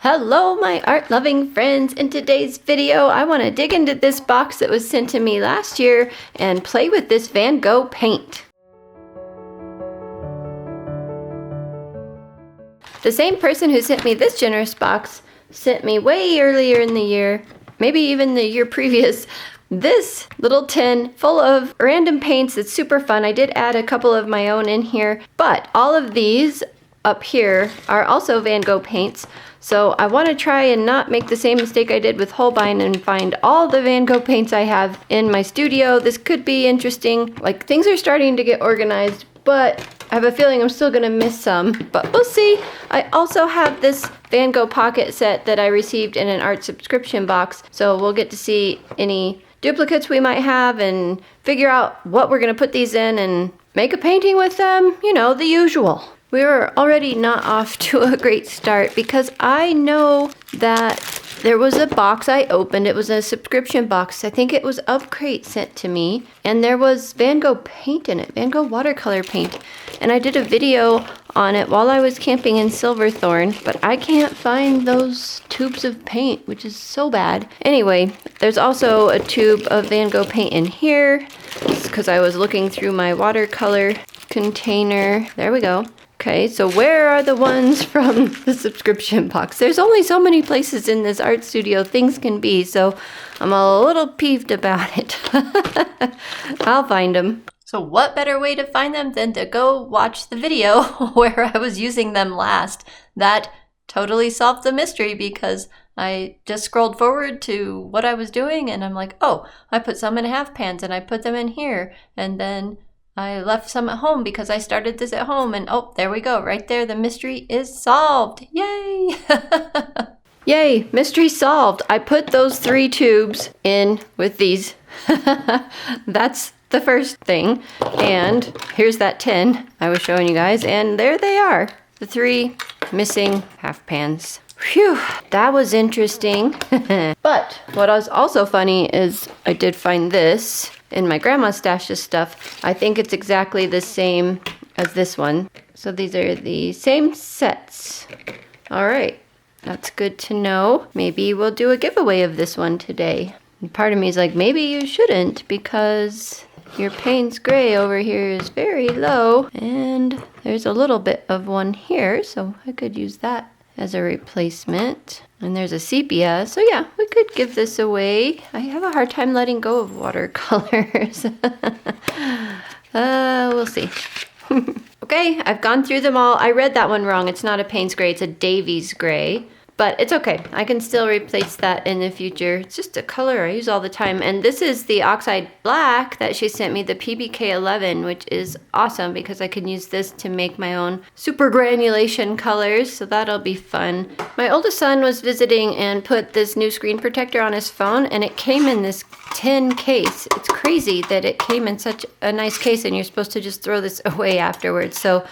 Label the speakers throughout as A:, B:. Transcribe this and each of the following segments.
A: Hello my art-loving friends. In today's video I want to dig into this box that was sent to me last year and play with this Van Gogh paint. The same person who sent me this generous box sent me way earlier in the year, maybe even the year previous, this little tin full of random paints that's super fun. I did add a couple of my own in here, but all of these up here are also Van Gogh paints. So I want to try and not make the same mistake I did with Holbein and find all the Van Gogh paints I have in my studio. This could be interesting. Like, things are starting to get organized, but I have a feeling I'm still gonna miss some, but we'll see. I also have this Van Gogh pocket set that I received in an art subscription box, so we'll get to see any duplicates we might have and figure out what we're gonna put these in and make a painting with them, you know, the usual. We were already not off to a great start because I know that there was a box I opened. It was a subscription box. I think it was of Crate sent to me. And there was Van Gogh paint in it, Van Gogh watercolor paint. And I did a video on it while I was camping in Silverthorne, but I can't find those tubes of paint, which is so bad. Anyway, there's also a tube of Van Gogh paint in here because I was looking through my watercolor container. There we go. Okay, so where are the ones from the subscription box? There's only so many places in this art studio things can be, so I'm a little peeved about it. I'll find them. So what better way to find them than to go watch the video where I was using them last? That totally solved the mystery because I just scrolled forward to what I was doing and I'm like, oh, I put some in half pans and I put them in here, and then I left some at home because I started this at home, and oh, there we go. Right there, the mystery is solved. Yay! Yay, mystery solved. I put those 3 tubes in with these. That's the first thing. And here's that tin I was showing you guys, and there they are. The 3 missing half pans. Phew, that was interesting. But what was also funny is I did find this in my grandma's stash of stuff. I think it's exactly the same as this one. So these are the same sets. All right, that's good to know. Maybe we'll do a giveaway of this one today. And part of me is like, maybe you shouldn't because your Paynes Gray over here is very low. And there's a little bit of one here, so I could use that as a replacement. And there's a sepia, so yeah, we could give this away. I have a hard time letting go of watercolors. We'll see. Okay, I've gone through them all. I read that one wrong. It's not a Paynes Gray, it's a Daveys Gray. But it's okay. I can still replace that in the future. It's just a color I use all the time. And this is the Oxide Black that she sent me, the PBK11, which is awesome because I can use this to make my own super granulation colors. So that'll be fun. My oldest son was visiting and put this new screen protector on his phone, and it came in this tin case. It's crazy that it came in such a nice case and you're supposed to just throw this away afterwards. So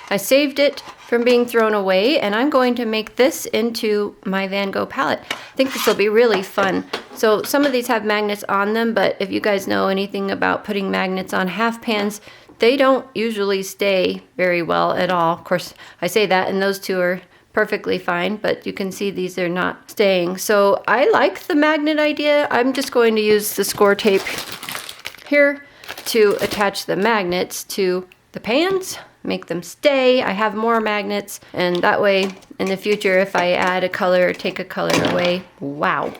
A: I saved it from being thrown away, and I'm going to make this into my Van Gogh palette. I think this will be really fun. So some of these have magnets on them, but if you guys know anything about putting magnets on half pans, they don't usually stay very well at all. Of course, I say that, and those 2 are perfectly fine, but you can see these are not staying. So I like the magnet idea. I'm just going to use the score tape here to attach the magnets to the pans, make them stay. I have more magnets, and that way in the future if I add a color or take a color away, wow,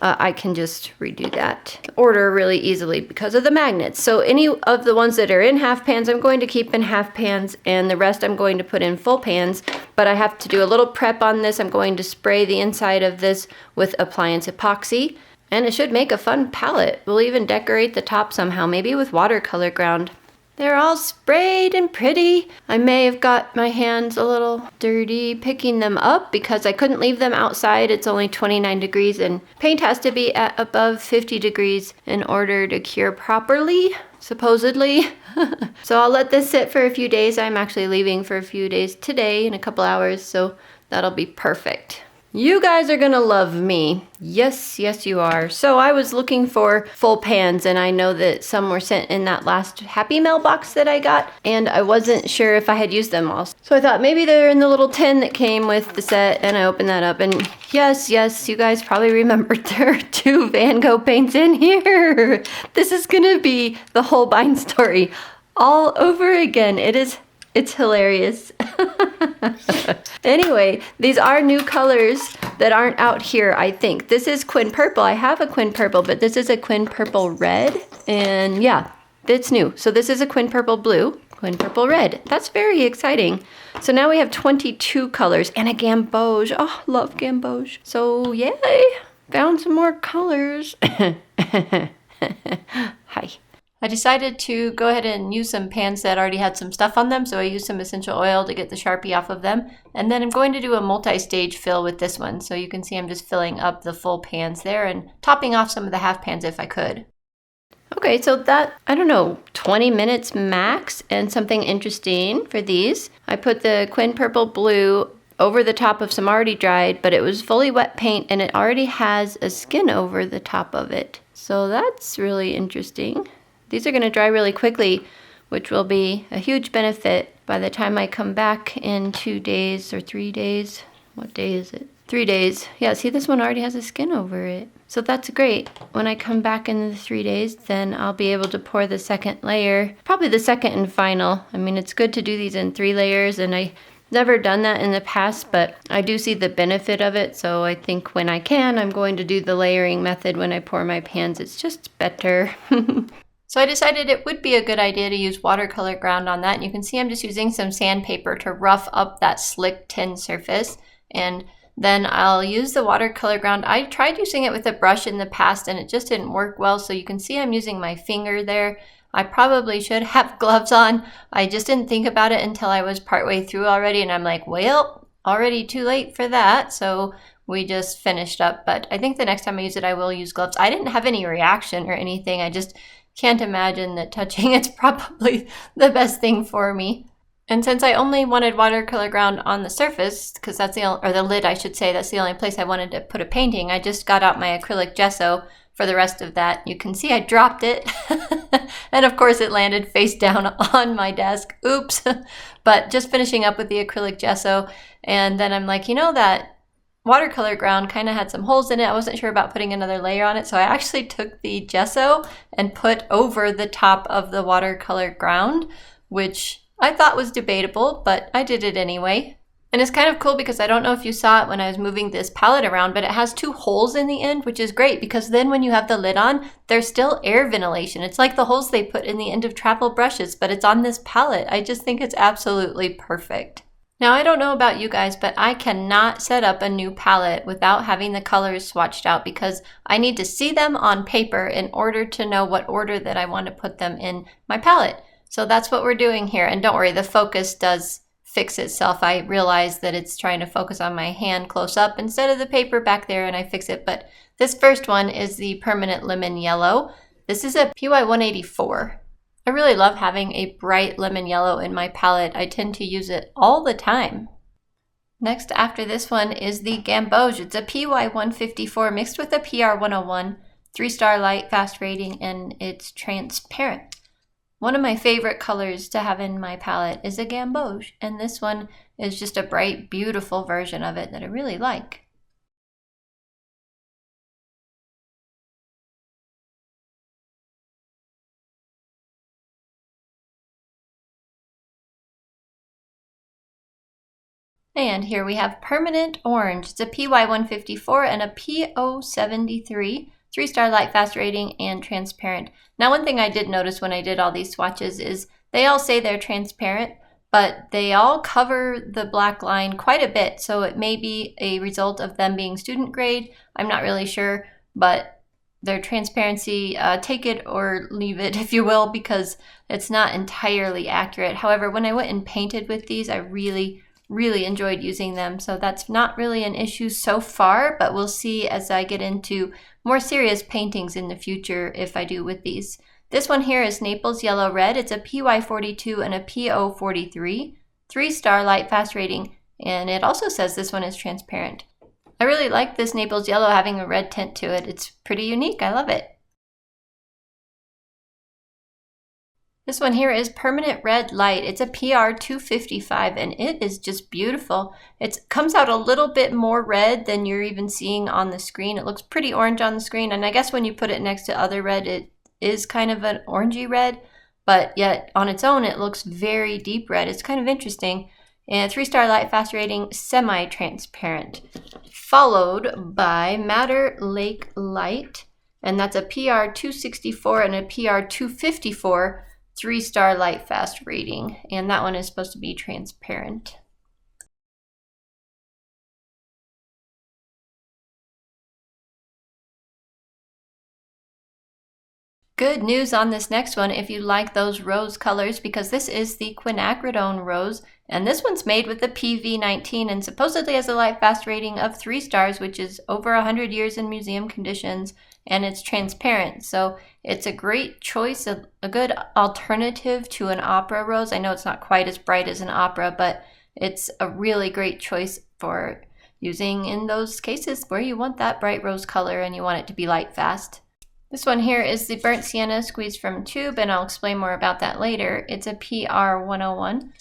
A: I can just redo that order really easily because of the magnets. So any of the ones that are in half pans I'm going to keep in half pans, and the rest I'm going to put in full pans. But I have to do a little prep on this. I'm going to spray the inside of this with appliance epoxy, and it should make a fun palette. We'll even decorate the top somehow, maybe with Watercolor Ground. They're all sprayed and pretty. I may have got my hands a little dirty picking them up because I couldn't leave them outside. It's only 29 degrees and paint has to be at above 50 degrees in order to cure properly, supposedly. So I'll let this sit for a few days. I'm actually leaving for a few days today in a couple hours, so that'll be perfect. You guys are gonna love me. Yes, yes you are. So I was looking for full pans, and I know that some were sent in that last Happy Mail box that I got, and I wasn't sure if I had used them all. So I thought maybe they're in the little tin that came with the set, and I opened that up, and yes, you guys probably remembered there are 2 VanGogh paints in here. This is gonna be the whole bind story all over again. It's hilarious. Anyway, these are new colors that aren't out here, I think. This is Quin Purple. I have a Quin Purple, but this is a Quin Purple Red. And yeah, it's new. So this is a Quin Purple Blue, Quin Purple Red. That's very exciting. So now we have 22 colors and a Gamboge. Oh, love Gamboge. So yay, found some more colors. Hi. I decided to go ahead and use some pans that already had some stuff on them, so I used some essential oil to get the Sharpie off of them. And then I'm going to do a multi-stage fill with this one. So you can see I'm just filling up the full pans there and topping off some of the half pans if I could. Okay, so that, I don't know, 20 minutes max, and something interesting for these. I put the Quin Purple Blue over the top of some already dried, but it was fully wet paint and it already has a skin over the top of it. So that's really interesting. These are going to dry really quickly, which will be a huge benefit by the time I come back in 2 days or 3 days. What day is it? 3 days. Yeah, see, this one already has a skin over it. So that's great. When I come back in the 3 days, then I'll be able to pour the second layer, probably the second and final. I mean, it's good to do these in 3 layers, and I never done that in the past, but I do see the benefit of it. So I think when I can, I'm going to do the layering method when I pour my pans. It's just better. So I decided it would be a good idea to use Watercolor Ground on that. And you can see I'm just using some sandpaper to rough up that slick tin surface. And then I'll use the Watercolor Ground. I tried using it with a brush in the past and it just didn't work well. So you can see I'm using my finger there. I probably should have gloves on. I just didn't think about it until I was partway through already. And I'm like, well, already too late for that. So we just finished up. But I think the next time I use it, I will use gloves. I didn't have any reaction or anything. I just can't imagine that touching it's probably the best thing for me. And since I only wanted Watercolor Ground on the surface, because that's the lid I should say, that's the only place I wanted to put a painting, I just got out my acrylic gesso for the rest of that. You can see I dropped it. And of course it landed face down on my desk. Oops. But just finishing up with the acrylic gesso. And then I'm like, you know, that Watercolor Ground kind of had some holes in it. I wasn't sure about putting another layer on it, so I actually took the gesso and put over the top of the Watercolor Ground, which I thought was debatable, but I did it anyway. And it's kind of cool because I don't know if you saw it when I was moving this palette around, but it has 2 holes in the end, which is great because then when you have the lid on, there's still air ventilation. It's like the holes they put in the end of travel brushes, but it's on this palette. I just think it's absolutely perfect. Now, I don't know about you guys, but I cannot set up a new palette without having the colors swatched out because I need to see them on paper in order to know what order that I want to put them in my palette. So that's what we're doing here. And don't worry, the focus does fix itself. I realize that it's trying to focus on my hand close up instead of the paper back there, and I fix it. But this first one is the Permanent Lemon Yellow. This is a PY 184. I really love having a bright lemon yellow in my palette. I tend to use it all the time. Next after this one is the Gamboge. It's a PY 154 mixed with a PR 101, 3-star light, fast rating, and it's transparent. One of my favorite colors to have in my palette is a Gamboge, and this one is just a bright, beautiful version of it that I really like. And here we have Permanent Orange. It's a PY 154 and a PO 73, 3-star light, fast rating, and transparent. Now, one thing I did notice when I did all these swatches is they all say they're transparent, but they all cover the black line quite a bit. So it may be a result of them being student grade. I'm not really sure, but their transparency, take it or leave it, if you will, because it's not entirely accurate. However, when I went and painted with these, I really enjoyed using them. So that's not really an issue so far, but we'll see as I get into more serious paintings in the future if I do with these. This one here is Naples Yellow Red. It's a PY 42 and a PO 43, 3-star light, fast rating, and it also says this one is transparent. I really like this Naples yellow having a red tint to it. It's pretty unique. I love it. This one here is Permanent Red Light. It's a PR 255 and it is just beautiful. It comes out a little bit more red than you're even seeing on the screen. It looks pretty orange on the screen, and I guess when you put it next to other red, it is kind of an orangey red, but yet on its own it looks very deep red. It's kind of interesting. And 3-star light fast rating, semi-transparent. Followed by Madder Lake Light, and that's a PR 264 and a PR 254. 3-star light fast rating, and that one is supposed to be transparent. Good news on this next one if you like those rose colors, because this is the quinacridone rose, and this one's made with the PV19 and supposedly has a light fast rating of 3 stars, which is over 100 years in museum conditions, and it's transparent. So it's a great choice, a good alternative to an opera rose. I know it's not quite as bright as an opera, but it's a really great choice for using in those cases where you want that bright rose color and you want it to be light fast. This one here is the Burnt Sienna squeezed from tube, and I'll explain more about that later. It's a PR 101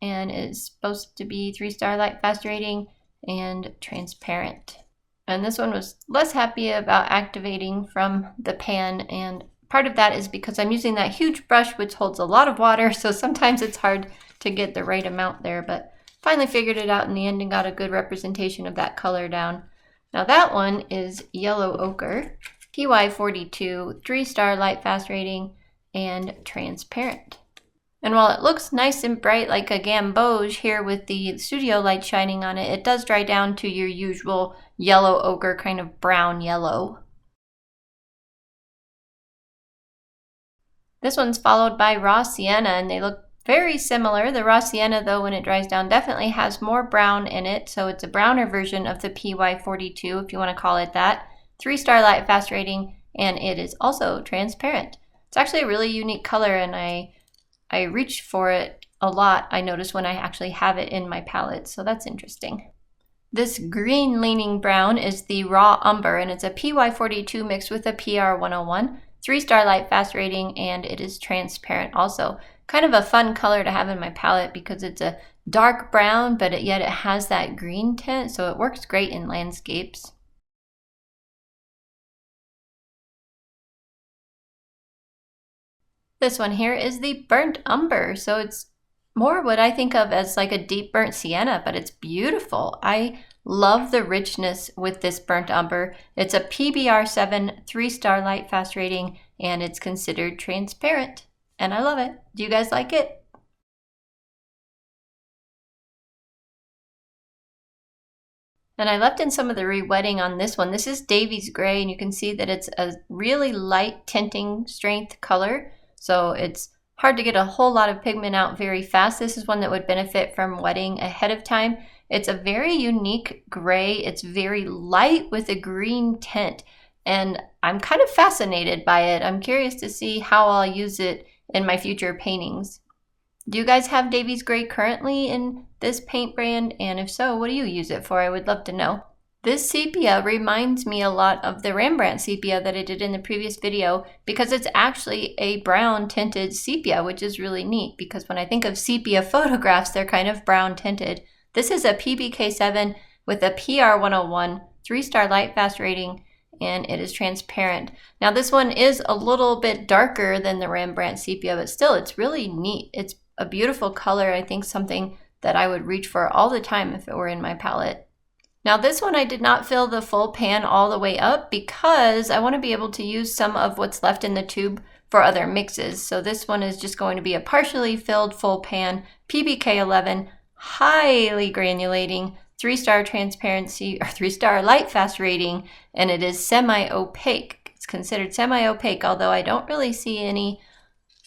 A: and is supposed to be 3-star light fast rating and transparent. And this one was less happy about activating from the pan, and part of that is because I'm using that huge brush which holds a lot of water, so sometimes it's hard to get the right amount there, but finally figured it out in the end and got a good representation of that color down. Now that one is Yellow Ochre, PY42, 3-star light fast rating, and transparent. And while it looks nice and bright like a Gamboge here with the studio light shining on it, it does dry down to your usual yellow ochre, kind of brown yellow. This one's followed by Raw Sienna, and they look very similar. The Raw Sienna, though, when it dries down, definitely has more brown in it, so it's a browner version of the PY42, if you want to call it that. 3-star light fast rating, and it is also transparent. It's actually a really unique color, and I reach for it a lot, I notice, when I actually have it in my palette, so that's interesting. This green leaning brown is the Raw Umber, and it's a PY42 mixed with a PR 101, 3-star light fast rating, and it is transparent also. Kind of a fun color to have in my palette because it's a dark brown, but yet it has that green tint, so it works great in landscapes. This one here is the Burnt Umber, so it's more what I think of as like a deep burnt sienna, but it's beautiful. I love the richness with this Burnt Umber. It's a PBR7 3-star light fast rating, and it's considered transparent, and I love it. Do you guys like it? And I left in some of the rewetting on this one. This is Daveys Gray, and you can see that it's a really light tinting strength color. So it's hard to get a whole lot of pigment out very fast. This is one that would benefit from wetting ahead of time. It's a very unique gray. It's very light with a green tint, and I'm kind of fascinated by it. I'm curious to see how I'll use it in my future paintings. Do you guys have Daveys Gray currently in this paint brand? And if so, what do you use it for? I would love to know. This sepia reminds me a lot of the Rembrandt sepia that I did in the previous video, because it's actually a brown tinted sepia, which is really neat because when I think of sepia photographs, they're kind of brown tinted. This is a PBK7 with a PR 101, 3-star light fast rating, and it is transparent. Now this one is a little bit darker than the Rembrandt sepia, but still it's really neat. It's a beautiful color. I think something that I would reach for all the time if it were in my palette. Now this one I did not fill the full pan all the way up because I want to be able to use some of what's left in the tube for other mixes. So this one is just going to be a partially filled full pan, PBK11, highly granulating, 3-star transparency, or 3-star light fast rating, and it is semi-opaque. It's considered semi-opaque, although I don't really see any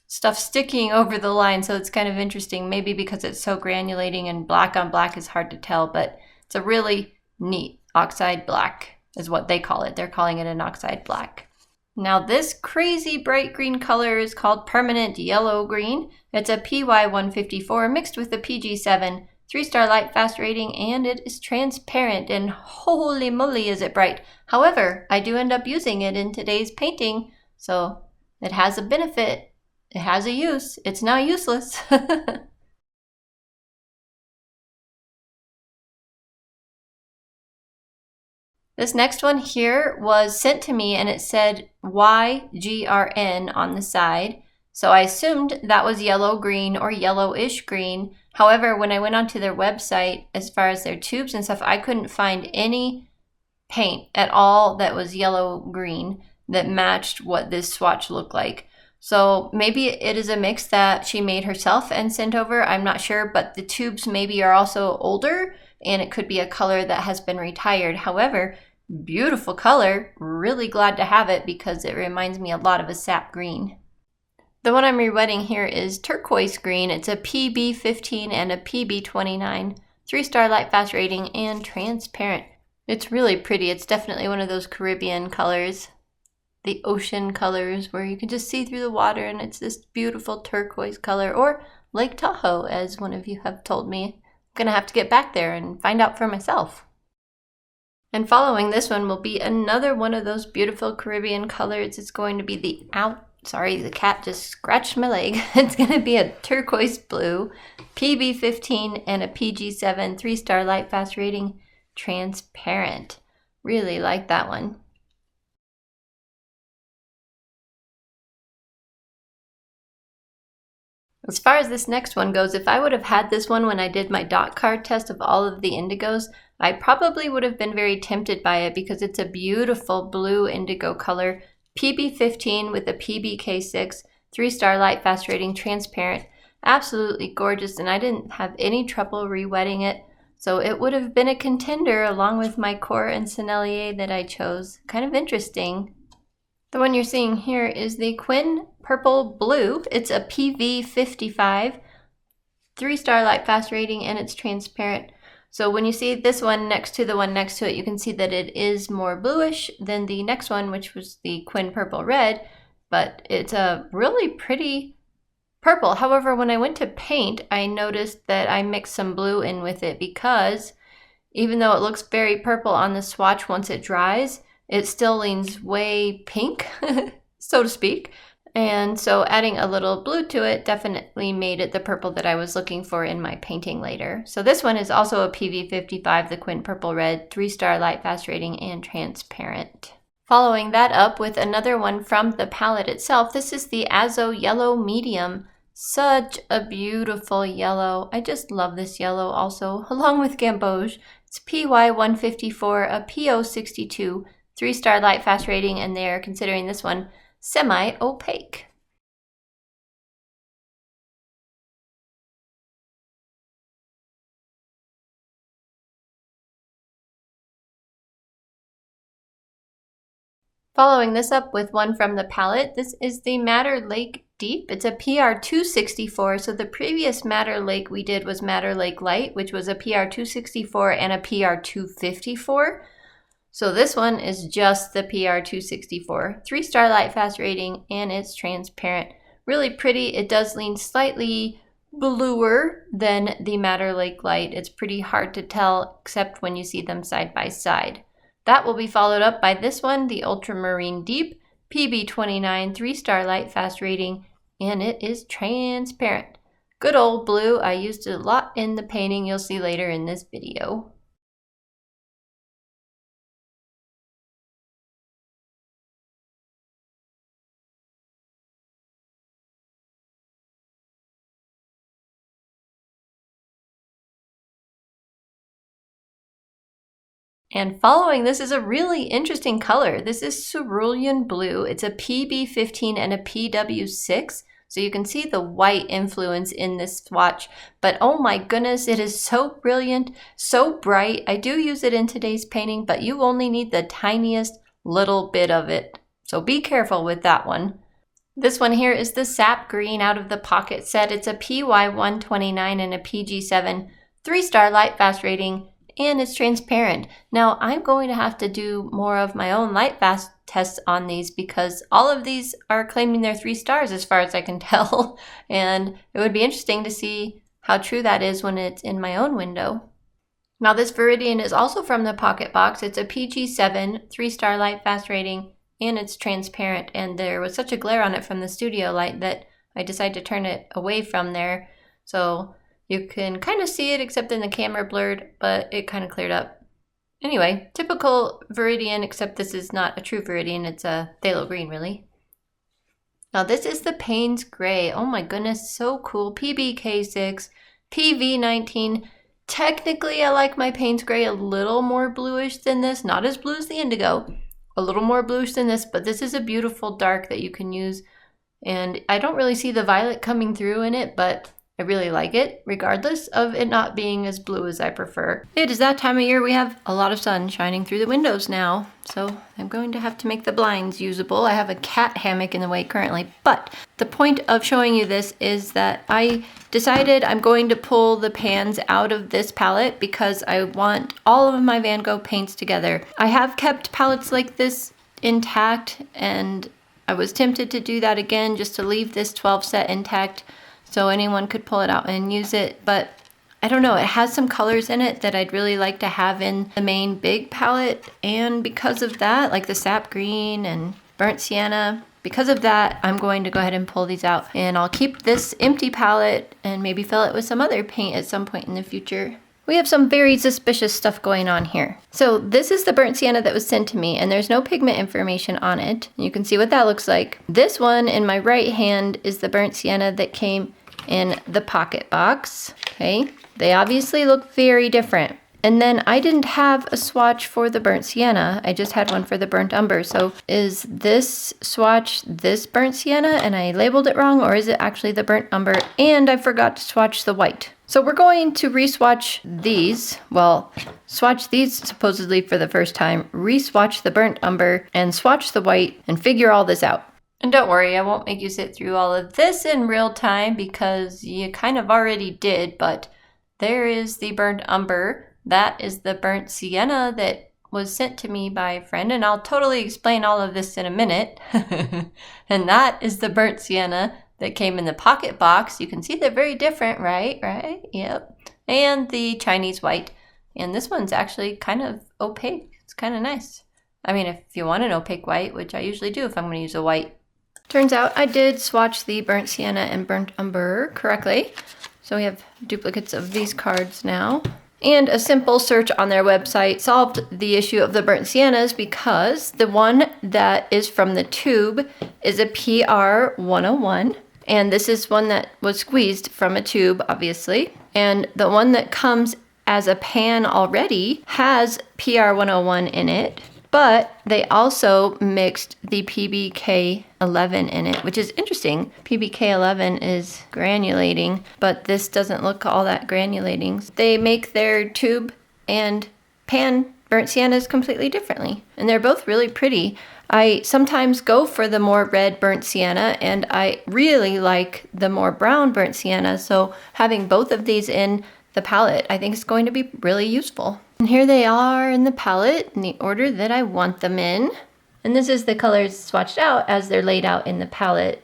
A: stuff sticking over the line, so it's kind of interesting, maybe because it's so granulating and black on black is hard to tell, but it's a really neat oxide black is what they call it. They're calling it an oxide black. Now this crazy bright green color is called Permanent Yellow Green. It's a PY154 mixed with a PG7, 3-star light fast rating, and it is transparent, and holy moly is it bright. However, I do end up using it in today's painting, so it has a benefit. It has a use. It's not useless. This next one here was sent to me and it said YGRN on the side. So I assumed that was yellow green or yellowish green. However, when I went onto their website, as far as their tubes and stuff, I couldn't find any paint at all that was yellow green that matched what this swatch looked like. So maybe it is a mix that she made herself and sent over. I'm not sure, but the tubes maybe are also older and it could be a color that has been retired. However, beautiful color. Really glad to have it because it reminds me a lot of a sap green. The one I'm rewetting here is Turquoise Green. It's a PB15 and a PB29, 3-star light fast rating, and transparent. It's really pretty. It's definitely one of those Caribbean colors, the ocean colors where you can just see through the water and it's this beautiful turquoise color, or Lake Tahoe, as one of you have told me. I'm gonna have to get back there and find out for myself. And following this one will be another one of those beautiful Caribbean colors. It's going to be the cat just scratched my leg. It's going to be a Turquoise Blue, PB15 and a PG7, 3-star light fast rating, transparent. Really like that one. As far as this next one goes, if I would have had this one when I did my dot card test of all of the indigos, I probably would have been very tempted by it because it's a beautiful blue indigo color, PB15 with a PBK6, 3-star light fast rating, transparent, absolutely gorgeous, and I didn't have any trouble rewetting it, so it would have been a contender along with my Core and Sennelier that I chose. Kind of interesting. The one you're seeing here is the Quin Purple Blue. It's a PV55, 3-star light fast rating, and it's transparent. So when you see this one next to the one next to it, you can see that it is more bluish than the next one, which was the Quin Purple Red, but it's a really pretty purple. However, when I went to paint, I noticed that I mixed some blue in with it because even though it looks very purple on the swatch once it dries, it still leans way pink, so to speak. And so adding a little blue to it definitely made it the purple that I was looking for in my painting later. So this one is also a PV55, the Quin Purple Red, 3-star light fast rating, and transparent. Following that up with another one from the palette itself, this is the Azo Yellow Medium. Such a beautiful yellow. I just love this yellow also, along with Gamboge. It's PY154, a PO62, 3-star light fast rating, and they are considering this one semi-opaque. Following this up with one from the palette, this is the Madder Lake Deep. It's a PR264, so the previous Madder Lake we did was Madder Lake Light, which was a PR264 and a PR254. So this one is just the PR264, 3-star light fast rating, and it's transparent. Really pretty. It does lean slightly bluer than the Madder Lake Light. It's pretty hard to tell except when you see them side by side. That will be followed up by this one, the Ultramarine Deep, PB29, 3-star light fast rating, and it is transparent. Good old blue. I used it a lot in the painting you'll see later in this video. And following this is a really interesting color. This is Cerulean Blue. It's a PB15 and a PW6. So you can see the white influence in this swatch, but oh my goodness, it is so brilliant, so bright. I do use it in today's painting, but you only need the tiniest little bit of it. So be careful with that one. This one here is the Sap Green out of the Pocket set. It's a PY129 and a PG7, 3-star light fast rating, and it's transparent. Now I'm going to have to do more of my own light fast tests on these because all of these are claiming they're 3 stars as far as I can tell. And it would be interesting to see how true that is when it's in my own window. Now this Viridian is also from the Pocket Box. It's a PG7, 3-star light fast rating, and it's transparent. And there was such a glare on it from the studio light that I decided to turn it away from there. So you can kind of see it, except then the camera blurred, but it kind of cleared up. Anyway, typical Viridian, except this is not a true Viridian. It's a phthalo green, really. Now this is the Paynes Gray. Oh my goodness, so cool. PBK6, PV19. Technically, I like my Paynes Gray a little more bluish than this. Not as blue as the Indigo. A little more bluish than this, but this is a beautiful dark that you can use. And I don't really see the violet coming through in it, but I really like it, regardless of it not being as blue as I prefer. It is that time of year. We have a lot of sun shining through the windows now, so I'm going to have to make the blinds usable. I have a cat hammock in the way currently, but the point of showing you this is that I decided I'm going to pull the pans out of this palette because I want all of my Van Gogh paints together. I have kept palettes like this intact, and I was tempted to do that again just to leave this 12 set intact so anyone could pull it out and use it, but I don't know, it has some colors in it that I'd really like to have in the main big palette, and because of that, like the sap green and burnt sienna, because of that, I'm going to go ahead and pull these out, and I'll keep this empty palette and maybe fill it with some other paint at some point in the future. We have some very suspicious stuff going on here. So this is the burnt sienna that was sent to me, and there's no pigment information on it. You can see what that looks like. This one in my right hand is the burnt sienna that came in the Pocket Box. Okay, they obviously look very different. And then I didn't have a swatch for the burnt sienna. I just had one for the burnt umber. So is this swatch this burnt sienna and I labeled it wrong, or is it actually the burnt umber and I forgot to swatch the white? So we're going to re-swatch these. Well, swatch these supposedly for the first time, re-swatch the burnt umber and swatch the white and figure all this out. And don't worry, I won't make you sit through all of this in real time because you kind of already did, but there is the burnt umber. That is the burnt sienna that was sent to me by a friend, and I'll totally explain all of this in a minute. And that is the burnt sienna that came in the Pocket Box. You can see they're very different, right? Right? Yep. And the Chinese white. And this one's actually kind of opaque. It's kind of nice. I mean, if you want an opaque white, which I usually do if I'm going to use a white. Turns out I did swatch the burnt sienna and burnt umber correctly. So we have duplicates of these cards now. And a simple search on their website solved the issue of the burnt siennas because the one that is from the tube is a PR 101. And this is one that was squeezed from a tube, obviously. And the one that comes as a pan already has PR 101 in it. But they also mixed the PBK 11 in it, which is interesting. PBK 11 is granulating, but this doesn't look all that granulating. They make their tube and pan burnt siennas completely differently, and they're both really pretty. I sometimes go for the more red burnt sienna, and I really like the more brown burnt sienna, so having both of these in the palette I think is going to be really useful. And here they are in the palette in the order that I want them in. And this is the colors swatched out as they're laid out in the palette.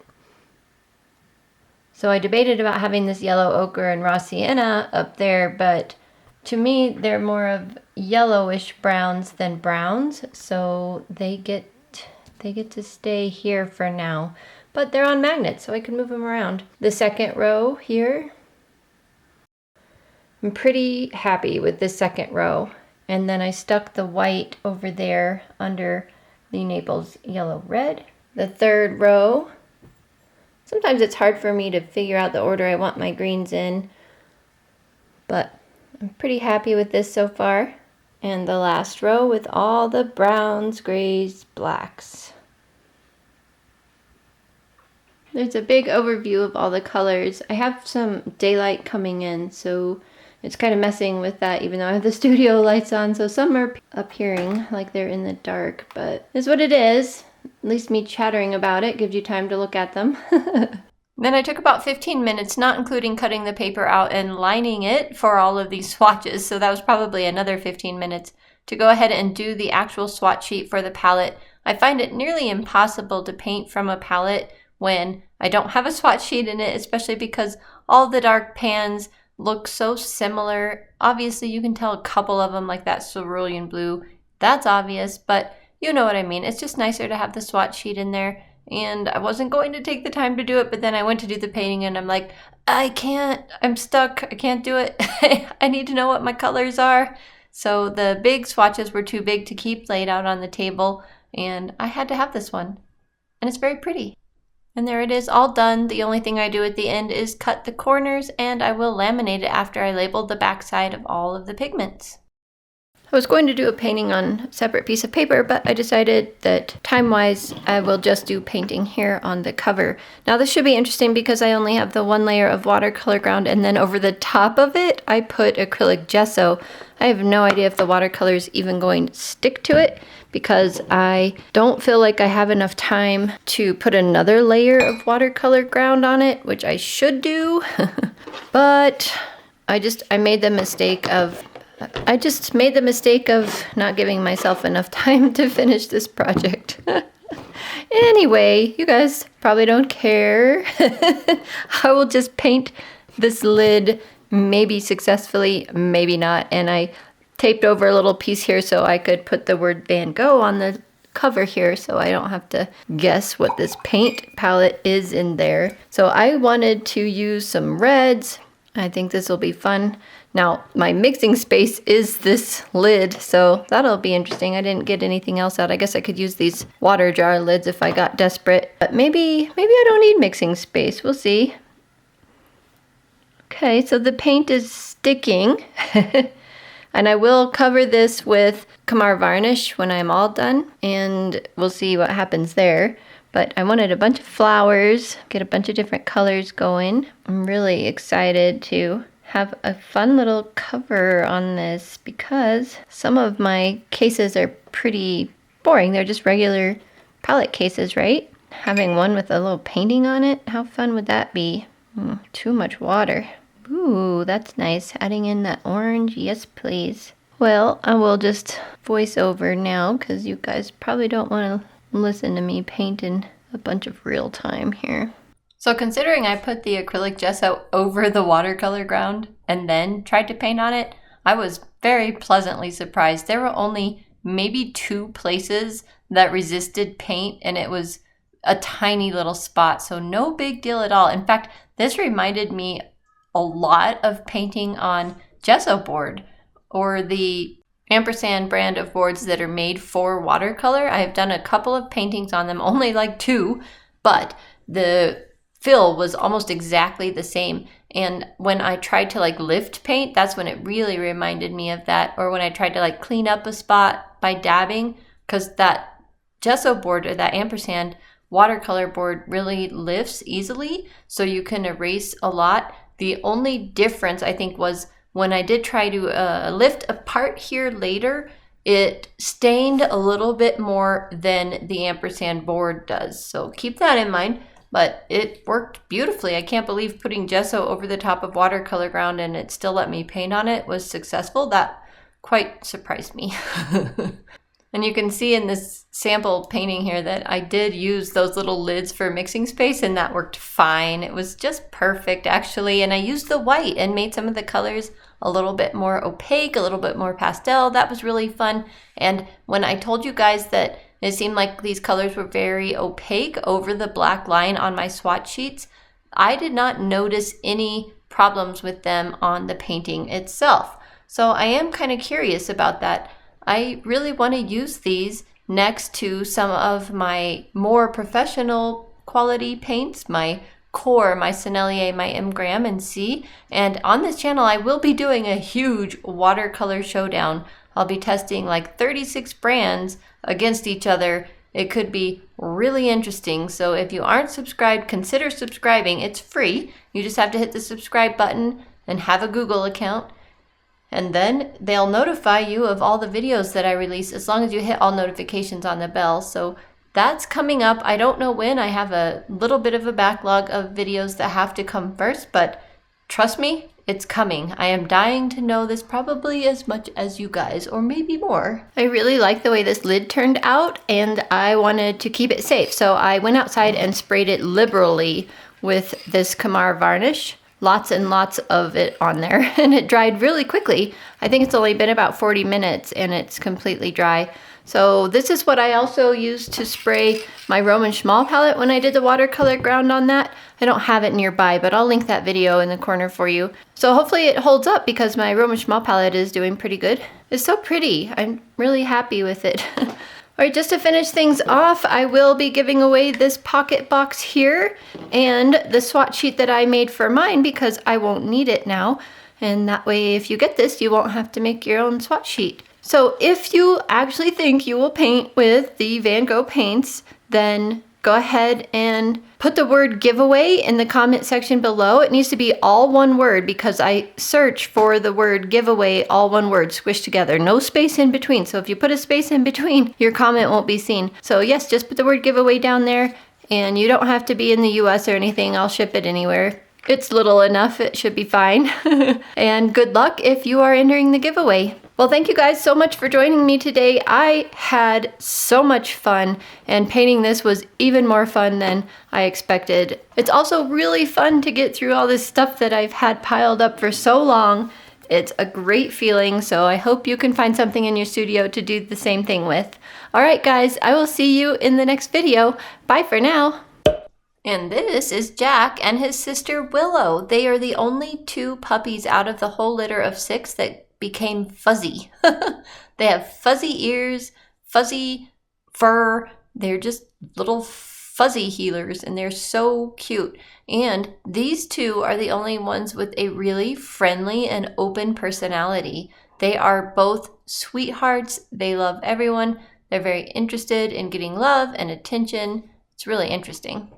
A: So I debated about having this yellow ochre and raw sienna up there, but to me they're more of yellowish browns than browns, so they get to stay here for now. But they're on magnets, so I can move them around. The second row here, I'm pretty happy with this second row. And then I stuck the white over there under the Naples yellow red. The third row, sometimes it's hard for me to figure out the order I want my greens in, but I'm pretty happy with this so far. And the last row with all the browns, grays, blacks. There's a big overview of all the colors. I have some daylight coming in, so it's kind of messing with that even though I have the studio lights on, so some are appearing like they're in the dark, but it's what it is. At least me chattering about it gives you time to look at them. Then I took about 15 minutes, not including cutting the paper out and lining it for all of these swatches, so that was probably another 15 minutes to go ahead and do the actual swatch sheet for the palette. I find it nearly impossible to paint from a palette when I don't have a swatch sheet in it, especially because all the dark pans look so similar. Obviously, you can tell a couple of them, like that Cerulean Blue. That's obvious, but you know what I mean. It's just nicer to have the swatch sheet in there. And I wasn't going to take the time to do it, but then I went to do the painting and I'm like, I can't, I'm stuck, I can't do it. I need to know what my colors are. So the big swatches were too big to keep laid out on the table, and I had to have this one. And it's very pretty. And there it is, all done. The only thing I do at the end is cut the corners, and I will laminate it after I labeled the backside of all of the pigments. I was going to do a painting on a separate piece of paper, but I decided that time-wise, I will just do painting here on the cover. Now this should be interesting because I only have the one layer of watercolor ground, and then over the top of it, I put acrylic gesso. I have no idea if the watercolor is even going to stick to it because I don't feel like I have enough time to put another layer of watercolor ground on it, which I should do, but I made the mistake of not giving myself enough time to finish this project. Anyway, you guys probably don't care. I will just paint this lid, maybe successfully, maybe not. And I taped over a little piece here so I could put the word Van Gogh on the cover here so I don't have to guess what this paint palette is in there. So I wanted to use some reds. I think this will be fun. Now, my mixing space is this lid, so that'll be interesting. I didn't get anything else out. I guess I could use these water jar lids if I got desperate, but maybe I don't need mixing space. We'll see. Okay, so the paint is sticking, and I will cover this with Camar varnish when I'm all done, and we'll see what happens there. But I wanted a bunch of flowers, get a bunch of different colors going. I'm really excited to have a fun little cover on this because some of my cases are pretty boring. They're just regular palette cases, right? Having one with a little painting on it, how fun would that be? Too much water. Ooh, that's nice. Adding in that orange, yes please. Well, I will just voice over now because you guys probably don't want to listen to me paint in a bunch of real time here. So considering I put the acrylic gesso over the watercolor ground and then tried to paint on it, I was very pleasantly surprised. There were only maybe 2 places that resisted paint, and it was a tiny little spot, so no big deal at all. In fact, this reminded me a lot of painting on gesso board or the ampersand brand of boards that are made for watercolor. I have done a couple of paintings on them, only like 2, but the fill was almost exactly the same. And when I tried to like lift paint, that's when it really reminded me of that. Or when I tried to like clean up a spot by dabbing, because that gesso board or that ampersand watercolor board really lifts easily, so you can erase a lot. The only difference I think was when I did try to lift a part here later, it stained a little bit more than the ampersand board does. So keep that in mind. But it worked beautifully. I can't believe putting gesso over the top of watercolor ground and it still let me paint on it was successful. That quite surprised me. And you can see in this sample painting here that I did use those little lids for mixing space, and that worked fine. It was just perfect actually. And I used the white and made some of the colors a little bit more opaque, a little bit more pastel. That was really fun. And when I told you guys that it seemed like these colors were very opaque over the black line on my swatch sheets, I did not notice any problems with them on the painting itself. So I am kind of curious about that. I really want to use these next to some of my more professional quality paints, my core, my Sennelier, my M. Graham, and C. And on this channel, I will be doing a huge watercolor showdown. I'll be testing like 36 brands against each other. It could be really interesting. So if you aren't subscribed, consider subscribing. It's free. You just have to hit the subscribe button and have a Google account. And then they'll notify you of all the videos that I release as long as you hit all notifications on the bell. So that's coming up. I don't know when. I have a little bit of a backlog of videos that have to come first, but trust me, it's coming. I am dying to know this probably as much as you guys, or maybe more. I really like the way this lid turned out, and I wanted to keep it safe. So I went outside and sprayed it liberally with this Camar varnish. lots and lots of it on there, and it dried really quickly. I think it's only been about 40 minutes and it's completely dry. So this is what I also used to spray my Roman Schmal palette when I did the Watercolor Ground on that. I don't have it nearby, but I'll link that video in the corner for you. So hopefully it holds up because my Roman Schmal palette is doing pretty good. It's so pretty. I'm really happy with it. All right, just to finish things off, I will be giving away this pocket box here and the swatch sheet that I made for mine because I won't need it now. And that way, if you get this, you won't have to make your own swatch sheet. So if you actually think you will paint with the Van Gogh paints, then go ahead and put the word giveaway in the comment section below. It needs to be all one word because I search for the word giveaway, all one word, squished together, no space in between. So if you put a space in between, your comment won't be seen. So yes, just put the word giveaway down there, and you don't have to be in the US or anything. I'll ship it anywhere. It's little enough, it should be fine. And good luck if you are entering the giveaway. Well, thank you guys so much for joining me today. I had so much fun, and painting this was even more fun than I expected. It's also really fun to get through all this stuff that I've had piled up for so long. It's a great feeling, so I hope you can find something in your studio to do the same thing with. All right, guys, I will see you in the next video. Bye for now. And this is Jack and his sister Willow. They are the only 2 puppies out of the whole litter of 6 that became fuzzy. They have fuzzy ears, fuzzy fur. They're just little fuzzy healers, and they're so cute. And these 2 are the only ones with a really friendly and open personality. They are both sweethearts. They love everyone. They're very interested in getting love and attention. It's really interesting.